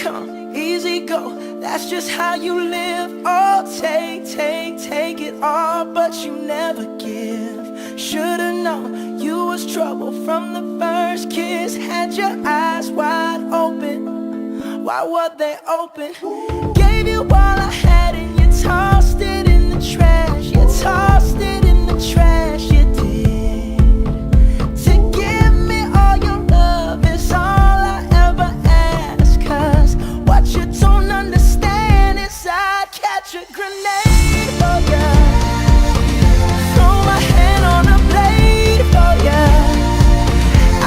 come, easy go. That's just how you live. Oh, take it all, but you never give. Should've known you was trouble from the first kiss. Had your eyes wide open. Why were they open? Gave you all I had and you tossed it in the trash. You tossed it in the trash, you did. To give me all your love is all I ever ask. Cause what you don't understand is I'd catch a grenade for ya. Throw my hand on a blade for ya.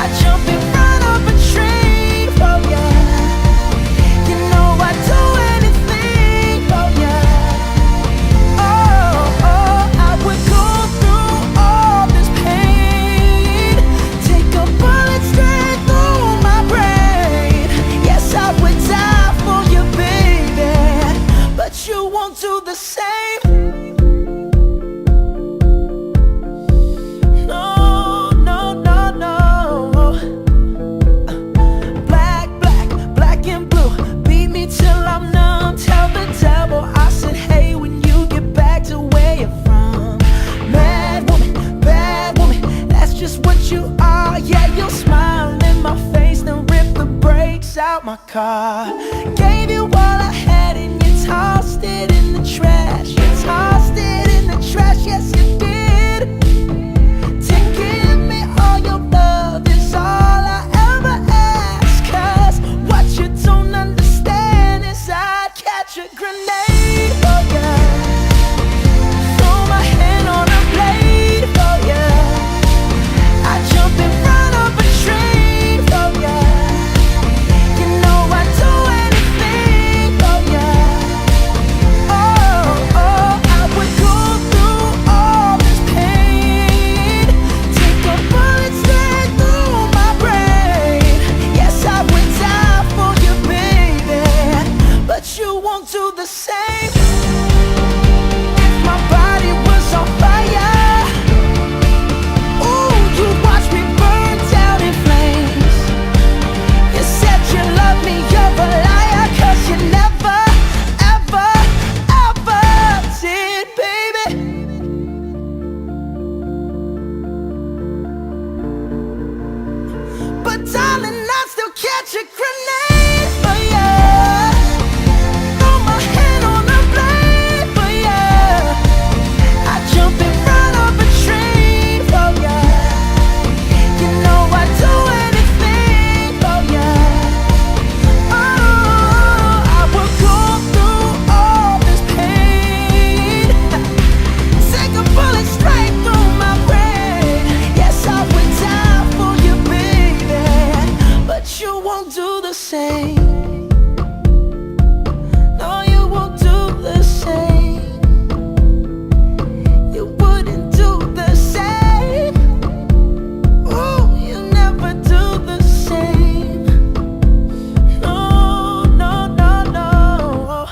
I jump in front of a train for ya. You know I'd do anything for ya. Oh, I would go through all this pain. Take a bullet straight through my brain. Yes, I would die for you, baby, but you won't do the same. Black and blue, beat me till I'm numb. Tell the devil I said hey when you get back to where you're from. Mad woman, that's just what you are. Yeah, you'll smile in my face, then rip the brakes out my car. Gave you all I had and you tossed it in the trash. You tossed it in the trash, yes you did. To give me all your love is all I ever ask. Cause what you don't understand is I'd catch a grenade for ya. Throw my hand on a blade for ya. I jump in front of a train for ya. You know I'd do anything for ya. Oh, I would go through all this pain. Take a bullet straight through my brain. Yes, I would die for you, baby, but you won't do the same. If my body was on fire, ooh, you watch me burn down in flames. You said you love me, you're a liar, cause you never, ever, ever did, baby. But darling, I'd still catch a grenade for ya. Throw my hand on a blade for ya. I jump in front of a train for ya. You know I'd do anything for ya. Oh, I would go through all this pain. Take a bullet straight through my brain. Yes, I would die for you, baby, but you won't do the same. No, you won't do the same. You wouldn't do the same. Ooh, you never do the same. No, no, no, no.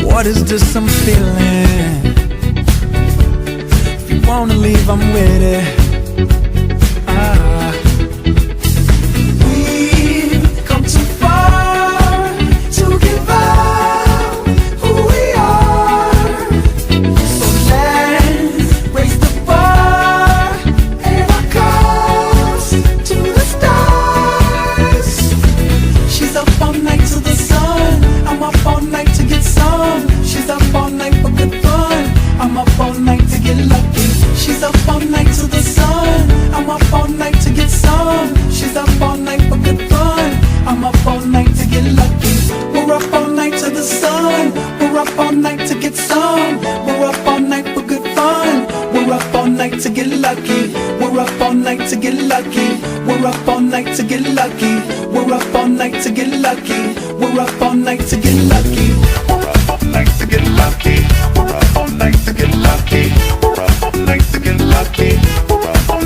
What is this I'm feeling? If you wanna leave, I'm with it. We've come too far to give up who we are. So let's raise the bar and our cups to the stars. She's up all night to the sun, I'm up all night to get some. She's up all night for good fun, I'm up all night to get lucky. She's up all night to the sun, I'm up all night to get some. She's up all night for good fun, I'm up all night to get lucky. We're up all night to the sun, we're up all night to get some. We're up all night for good fun, we're up all night to get lucky. We're up all night to get lucky. We're up all night to get lucky. We're up all night to get lucky. We're up all night to get lucky. We're up all night to get lucky. We're up all night to get lucky. We're up all night to get lucky. We're up all